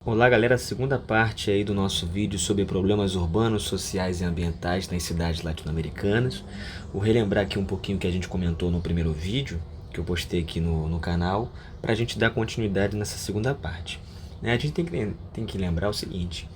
Olá galera, segunda parte aí do nosso vídeo sobre problemas urbanos, sociais e ambientais nas cidades latino-americanas. Vou relembrar aqui um pouquinho que a gente comentou no primeiro vídeo, que eu postei aqui no canal, para a gente dar continuidade nessa segunda parte. A gente tem que lembrar o seguinte,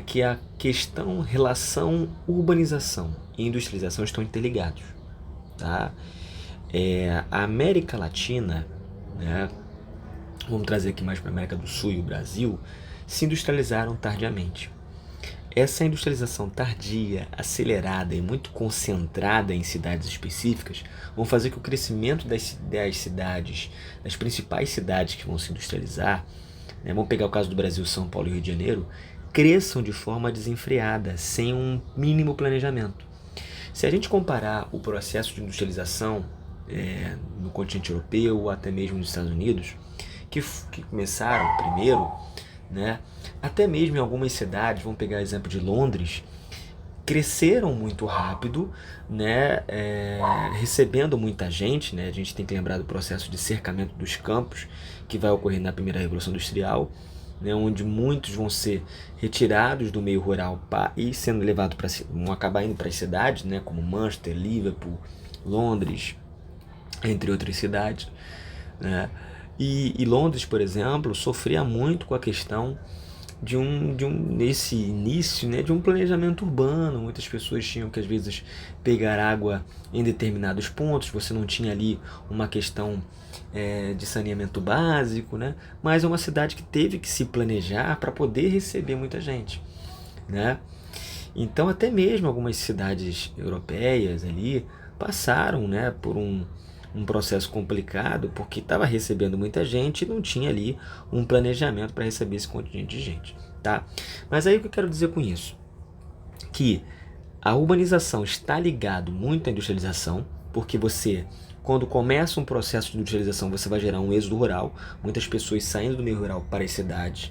que a questão, relação, urbanização e industrialização estão interligados. Tá? A América Latina, vamos trazer aqui mais para a América do Sul e o Brasil, se industrializaram tardiamente. Essa industrialização tardia, acelerada e muito concentrada em cidades específicas vão fazer que o crescimento das cidades, das principais cidades que vão se industrializar, vamos pegar o caso do Brasil, São Paulo e Rio de Janeiro, cresçam de forma desenfreada, sem um mínimo planejamento. Se a gente comparar o processo de industrialização no continente europeu, ou até mesmo nos Estados Unidos, que começaram primeiro, até mesmo em algumas cidades, vamos pegar o exemplo de Londres, cresceram muito rápido, recebendo muita gente, a gente tem que lembrar do processo de cercamento dos campos, que vai ocorrer na primeira Revolução Industrial, onde muitos vão ser retirados do meio rural e sendo levados vão acabar indo para as cidades, como Manchester, Liverpool, Londres, entre outras cidades, E Londres, por exemplo, sofria muito com a questão nesse início, de um planejamento urbano. Muitas pessoas tinham que, às vezes, pegar água em determinados pontos. Você não tinha ali uma questão de saneamento básico, mas é uma cidade que teve que se planejar para poder receber muita gente, Então, até mesmo algumas cidades europeias ali passaram, por um processo complicado, porque estava recebendo muita gente e não tinha ali um planejamento para receber esse contingente de gente, tá? Mas aí o que eu quero dizer com isso? Que a urbanização está ligado muito à industrialização, porque você, quando começa um processo de industrialização, você vai gerar um êxodo rural, muitas pessoas saindo do meio rural para as cidades,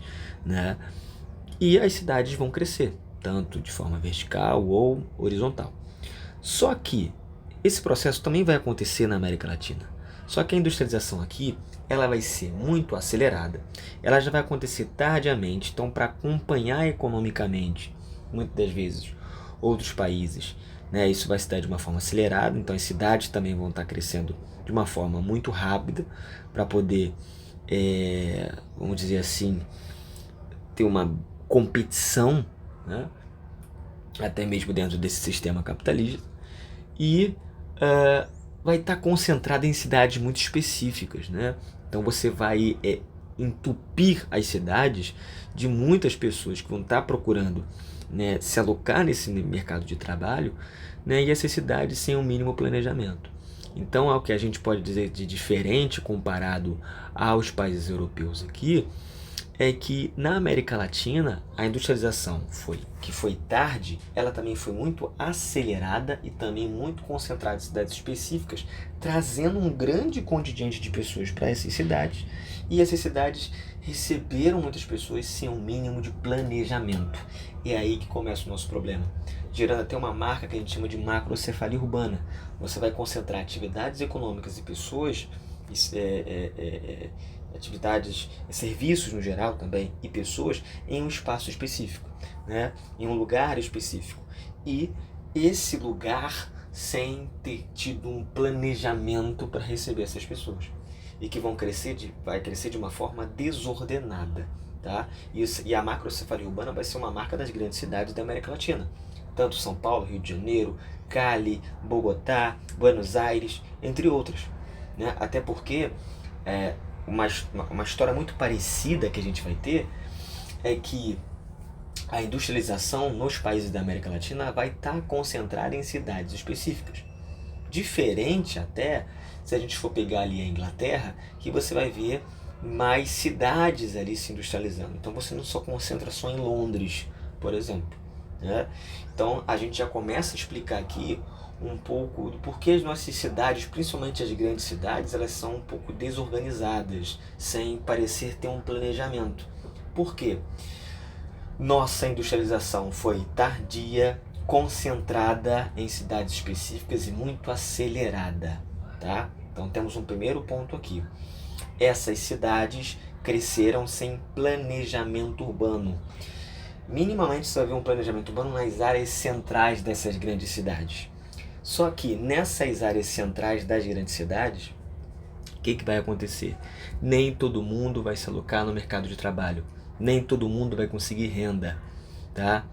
E as cidades vão crescer, tanto de forma vertical ou horizontal. Só que esse processo também vai acontecer na América Latina. Só que a industrialização aqui, ela vai ser muito acelerada. Ela já vai acontecer tardiamente. Então, para acompanhar economicamente, muitas das vezes, outros países, isso vai se dar de uma forma acelerada. Então, as cidades também vão estar crescendo de uma forma muito rápida para poder, vamos dizer assim, ter uma competição, até mesmo dentro desse sistema capitalista. E vai estar concentrada em cidades muito específicas, Então você vai entupir as cidades de muitas pessoas que vão estar procurando, se alocar nesse mercado de trabalho, e essas cidades sem um mínimo planejamento. Então, o que a gente pode dizer de diferente comparado aos países europeus aqui, é que na América Latina a industrialização que foi tarde, ela também foi muito acelerada e também muito concentrada em cidades específicas, trazendo um grande contingente de pessoas para essas cidades, e essas cidades receberam muitas pessoas sem um mínimo de planejamento. É aí que começa o nosso problema, gerando até uma marca que a gente chama de macrocefalia urbana. Você vai concentrar atividades econômicas e pessoas, atividades, serviços no geral também, e pessoas em um espaço específico, em um lugar específico. E esse lugar sem ter tido um planejamento para receber essas pessoas. E que vai crescer de uma forma desordenada. Tá? E a macrocefalia urbana vai ser uma marca das grandes cidades da América Latina. Tanto São Paulo, Rio de Janeiro, Cali, Bogotá, Buenos Aires, entre outras. Até porque uma história muito parecida que a gente vai ter é que a industrialização nos países da América Latina vai estar concentrada em cidades específicas. Diferente até se a gente for pegar ali a Inglaterra, que você vai ver mais cidades ali se industrializando. Então você não só concentra só em Londres, por exemplo. Então a gente já começa a explicar aqui um pouco do porquê as nossas cidades, principalmente as grandes cidades, elas são um pouco desorganizadas, sem parecer ter um planejamento. Por quê? Nossa industrialização foi tardia, concentrada em cidades específicas e muito acelerada, tá? Então temos um primeiro ponto aqui. Essas cidades cresceram sem planejamento urbano. Minimamente você vai ver um planejamento urbano nas áreas centrais dessas grandes cidades. Só que nessas áreas centrais das grandes cidades, o que vai acontecer? Nem todo mundo vai se alocar no mercado de trabalho. Nem todo mundo vai conseguir renda. Tá?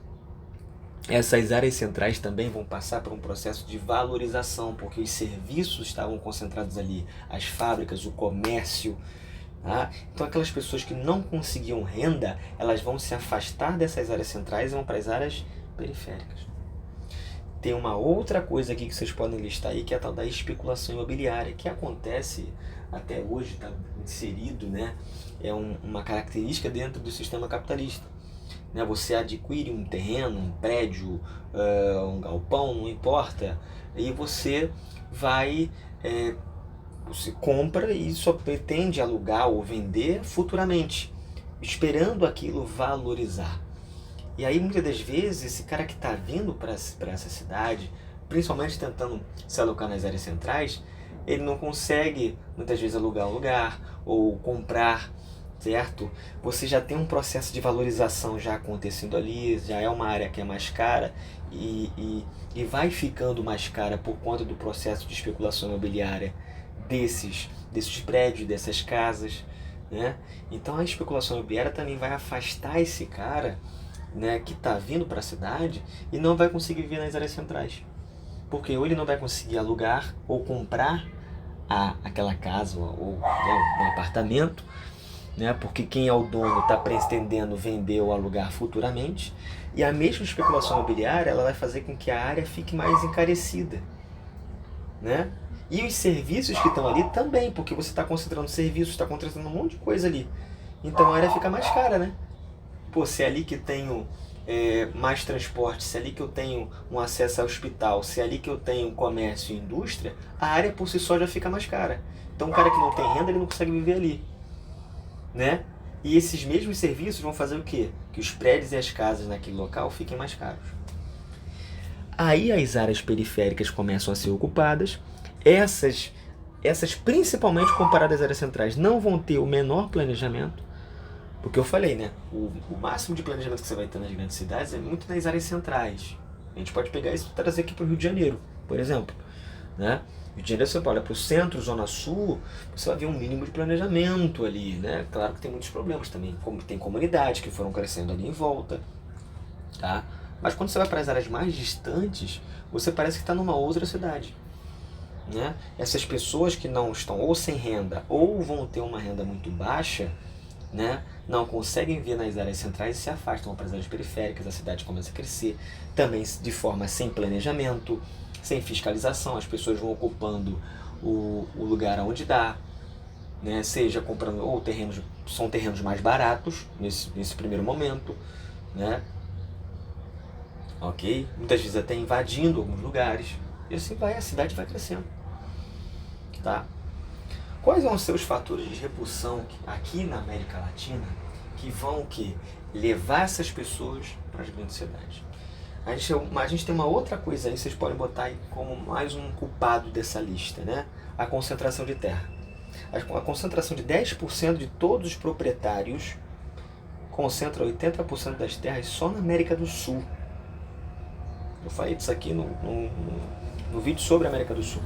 Essas áreas centrais também vão passar por um processo de valorização, porque os serviços estavam concentrados ali, as fábricas, o comércio. Tá? Então aquelas pessoas que não conseguiam renda, elas vão se afastar dessas áreas centrais e vão para as áreas periféricas. Tem uma outra coisa aqui que vocês podem listar aí, que é a tal da especulação imobiliária, que acontece até hoje, está inserido, né? É uma característica dentro do sistema capitalista. Né? Você adquire um terreno, um prédio, um galpão, não importa, e você vai... você compra e só pretende alugar ou vender futuramente, esperando aquilo valorizar. E aí muitas das vezes esse cara que está vindo para essa cidade, principalmente tentando se alocar nas áreas centrais, ele não consegue muitas vezes alugar um lugar ou comprar, certo? Você já tem um processo de valorização já acontecendo ali, já é uma área que é mais cara e vai ficando mais cara por conta do processo de especulação imobiliária desses prédios, dessas casas, né? Então a especulação imobiliária também vai afastar esse cara, né, que está vindo para a cidade e não vai conseguir viver nas áreas centrais, porque ou ele não vai conseguir alugar ou comprar aquela casa ou um apartamento, né, porque quem é o dono está pretendendo vender ou alugar futuramente, e a mesma especulação imobiliária ela vai fazer com que a área fique mais encarecida, né? E os serviços que estão ali também, porque você está concentrando serviços, está concentrando um monte de coisa ali. Então a área fica mais cara, né? Pô, se é ali que tenho mais transporte, se é ali que eu tenho um acesso ao hospital, se é ali que eu tenho comércio e indústria, a área por si só já fica mais cara. Então o cara que não tem renda, ele não consegue viver ali, né? E esses mesmos serviços vão fazer o quê? Que os prédios e as casas naquele local fiquem mais caros. Aí as áreas periféricas começam a ser ocupadas. Essas principalmente comparadas às áreas centrais, não vão ter o menor planejamento. Porque eu falei, né? O máximo de planejamento que você vai ter nas grandes cidades é muito nas áreas centrais. A gente pode pegar isso e trazer aqui para o Rio de Janeiro, por exemplo. Né? Rio de Janeiro, você olha para o centro, zona sul, você vai ver um mínimo de planejamento ali, né? Claro que tem muitos problemas também, como tem comunidades que foram crescendo ali em volta, tá? Mas quando você vai para as áreas mais distantes, você parece que está numa outra cidade, né? Essas pessoas que não estão ou sem renda ou vão ter uma renda muito baixa, né, não conseguem vir nas áreas centrais e se afastam para as áreas periféricas, a cidade começa a crescer, também de forma sem planejamento, sem fiscalização, as pessoas vão ocupando o lugar onde dá, né, seja comprando, ou são terrenos mais baratos nesse primeiro momento, né, ok? Muitas vezes até invadindo alguns lugares, e assim vai, a cidade vai crescendo, tá? Quais vão ser os fatores de repulsão aqui na América Latina que vão levar essas pessoas para as grandes cidades? A gente tem uma outra coisa aí, vocês podem botar aí como mais um culpado dessa lista, né? A concentração de terra. A concentração de 10% de todos os proprietários concentra 80% das terras só na América do Sul. Eu falei disso aqui no vídeo sobre a América do Sul.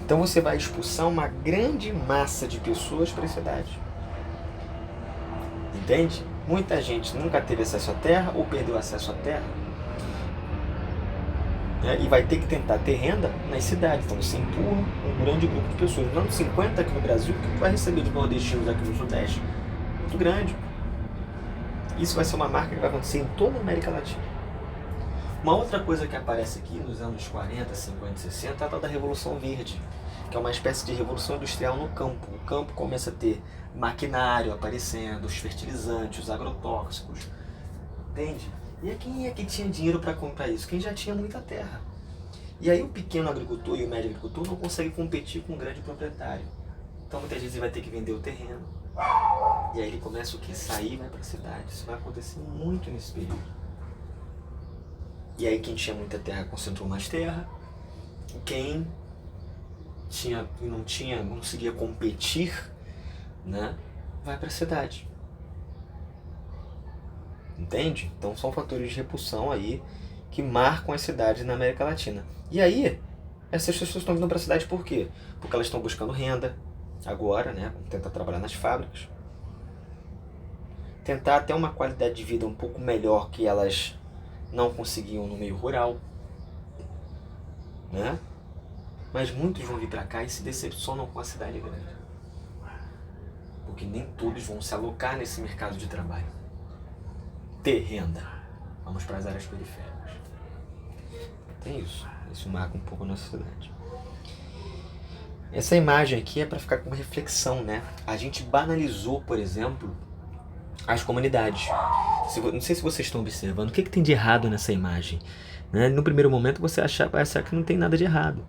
Então você vai expulsar uma grande massa de pessoas para a cidade. Entende? Muita gente nunca teve acesso à terra ou perdeu acesso à terra, né? E vai ter que tentar ter renda nas cidades. Então você empurra um grande grupo de pessoas. Não 50 aqui no Brasil, que vai receber de nordestinos aqui no Sudeste. Muito grande. Isso vai ser uma marca que vai acontecer em toda a América Latina. Uma outra coisa que aparece aqui nos anos 40, 50 e 60 é a tal da Revolução Verde, que é uma espécie de revolução industrial no campo. O campo começa a ter maquinário aparecendo, os fertilizantes, os agrotóxicos, entende? E quem é que tinha dinheiro para comprar isso? Quem já tinha muita terra. E aí o pequeno agricultor e o médio agricultor não conseguem competir com o grande proprietário. Então muitas vezes ele vai ter que vender o terreno. E aí ele começa o quê? Sair e vai para a cidade. Isso vai acontecer muito nesse período. E aí quem tinha muita terra concentrou mais terra. Quem não conseguia competir, né, vai para a cidade. Entende? Então são fatores de repulsão aí que marcam as cidades na América Latina. E aí, essas pessoas estão vindo para a cidade por quê? Porque elas estão buscando renda agora, né? Vão tentar trabalhar nas fábricas. Tentar ter uma qualidade de vida um pouco melhor que elas não conseguiam no meio rural, né? Mas muitos vão vir para cá e se decepcionam com a cidade grande. Porque nem todos vão se alocar nesse mercado de trabalho. Ter renda. Vamos para as áreas periféricas. Tem isso. Isso marca um pouco a nossa cidade. Essa imagem aqui é para ficar com uma reflexão, né? A gente banalizou, por exemplo, as comunidades. Não sei se vocês estão observando. O que tem de errado nessa imagem? Né? No primeiro momento você vai achar que não tem nada de errado.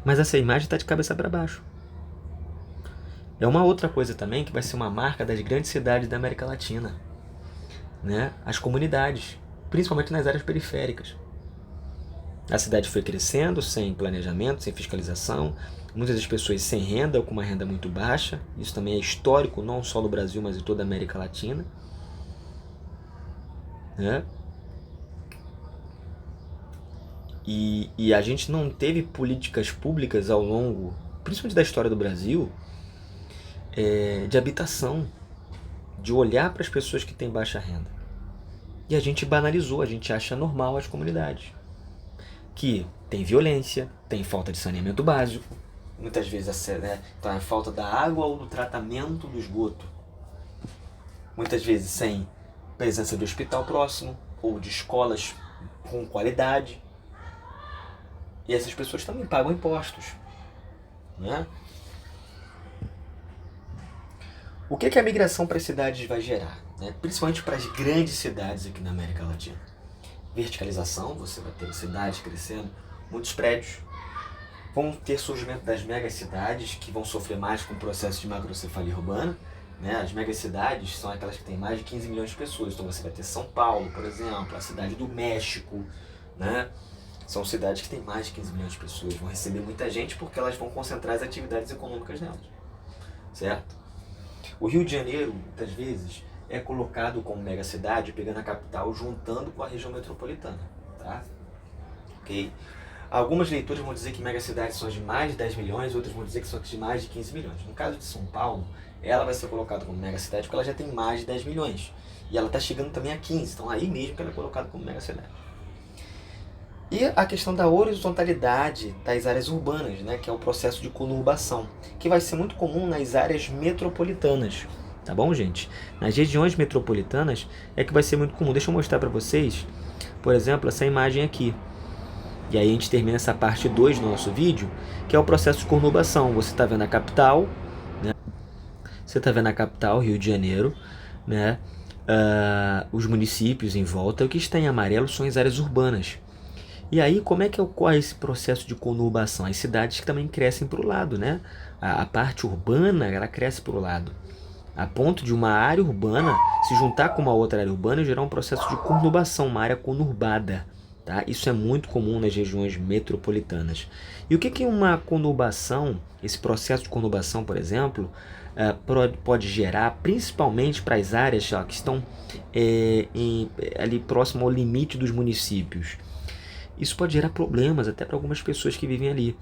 Mas essa imagem está de cabeça para baixo. É uma outra coisa também que vai ser uma marca das grandes cidades da América Latina. Né? As comunidades, principalmente nas áreas periféricas. A cidade foi crescendo sem planejamento, sem fiscalização, muitas das pessoas sem renda ou com uma renda muito baixa. Isso também é histórico, não só no Brasil, mas em toda a América Latina. Né? E a gente não teve políticas públicas ao longo, principalmente da história do Brasil, de habitação, de olhar para as pessoas que têm baixa renda. E a gente banalizou, a gente acha normal as comunidades. Que tem violência, tem falta de saneamento básico, muitas vezes então é falta da água ou do tratamento do esgoto. Muitas vezes sem presença de hospital próximo ou de escolas com qualidade. E essas pessoas também pagam impostos. Né? O que a migração para as cidades vai gerar? Né? Principalmente para as grandes cidades aqui na América Latina. Verticalização, você vai ter cidades crescendo, muitos prédios. Vão ter surgimento das megacidades, que vão sofrer mais com o processo de macrocefalia urbana. Né? As megacidades são aquelas que têm mais de 15 milhões de pessoas. Então você vai ter São Paulo, por exemplo, a cidade do México. Né? São cidades que têm mais de 15 milhões de pessoas. Vão receber muita gente porque elas vão concentrar as atividades econômicas nelas. Certo? O Rio de Janeiro, muitas vezes, é colocado como megacidade, pegando a capital, juntando com a região metropolitana. Tá? Okay? Algumas leituras vão dizer que megacidades são de mais de 10 milhões, outras vão dizer que são de mais de 15 milhões. No caso de São Paulo, ela vai ser colocada como megacidade porque ela já tem mais de 10 milhões. E ela está chegando também a 15, então aí mesmo que ela é colocada como megacidade. E a questão da horizontalidade das áreas urbanas, né, que é o processo de conurbação, que vai ser muito comum nas áreas metropolitanas. Tá bom, gente? Nas regiões metropolitanas é que vai ser muito comum. Deixa eu mostrar para vocês, por exemplo, essa imagem aqui. E aí a gente termina essa parte 2 do nosso vídeo, que é o processo de conurbação. Você está vendo a capital, né? Você está vendo a capital, Rio de Janeiro, né? Os municípios em volta. O que está em amarelo são as áreas urbanas. E aí, como é que ocorre esse processo de conurbação? As cidades que também crescem para o lado, né? A parte urbana, ela cresce para o lado. A ponto de uma área urbana se juntar com uma outra área urbana e gerar um processo de conurbação, uma área conurbada. Tá? Isso é muito comum nas regiões metropolitanas. E o que uma conurbação, esse processo de conurbação, por exemplo, pode gerar, principalmente para as áreas que estão ali próximo ao limite dos municípios? Isso pode gerar problemas até para algumas pessoas que vivem ali.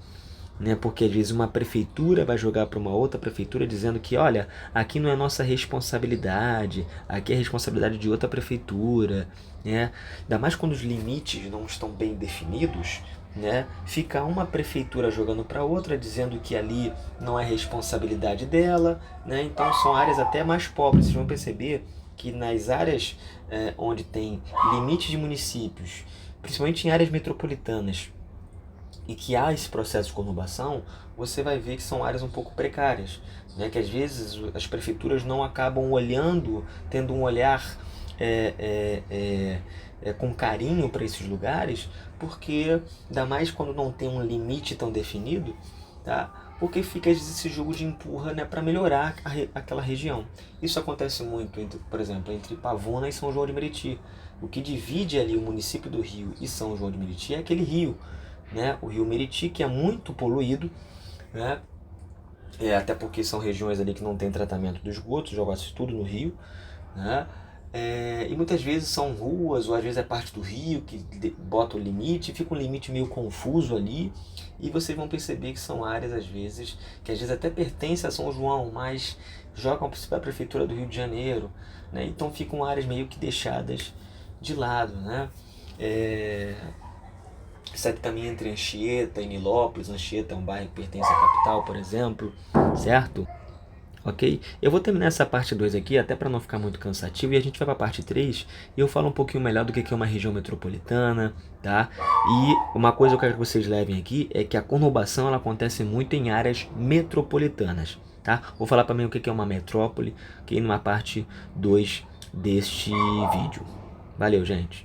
Né? Porque às vezes uma prefeitura vai jogar para uma outra prefeitura dizendo que, olha, aqui não é nossa responsabilidade, aqui é responsabilidade de outra prefeitura. Né? Ainda mais quando os limites não estão bem definidos, né? Fica uma prefeitura jogando para outra, dizendo que ali não é responsabilidade dela. Né? Então são áreas até mais pobres. Vocês vão perceber que nas áreas onde tem limites de municípios, principalmente em áreas metropolitanas, e que há esse processo de conurbação, você vai ver que são áreas um pouco precárias, né? Que às vezes as prefeituras não acabam olhando, tendo um olhar com carinho para esses lugares, porque ainda mais quando não tem um limite tão definido, tá? Porque fica esse jogo de empurra, né, para melhorar aquela região. Isso acontece muito, por exemplo, entre Pavuna e São João de Meriti. O que divide ali o município do Rio e São João de Meriti é aquele rio, né? O rio Meriti, que é muito poluído, né? até porque são regiões ali que não tem tratamento do esgoto, joga-se tudo no rio, né? E muitas vezes são ruas, ou às vezes é parte do rio que bota o limite, fica um limite meio confuso ali, e vocês vão perceber que são áreas às vezes, que às vezes até pertencem a São João, mas jogam para a Prefeitura do Rio de Janeiro, né? Então ficam áreas meio que deixadas de lado, né? Segue também entre Anchieta e Nilópolis. Anchieta é um bairro que pertence à capital, por exemplo, certo? Ok? Eu vou terminar essa parte 2 aqui, até para não ficar muito cansativo, e a gente vai para a parte 3 e eu falo um pouquinho melhor do que é uma região metropolitana, tá? E uma coisa que eu quero que vocês levem aqui é que a conurbação ela acontece muito em áreas metropolitanas, tá? Vou falar também o que é uma metrópole, que numa parte 2 deste vídeo. Valeu, gente!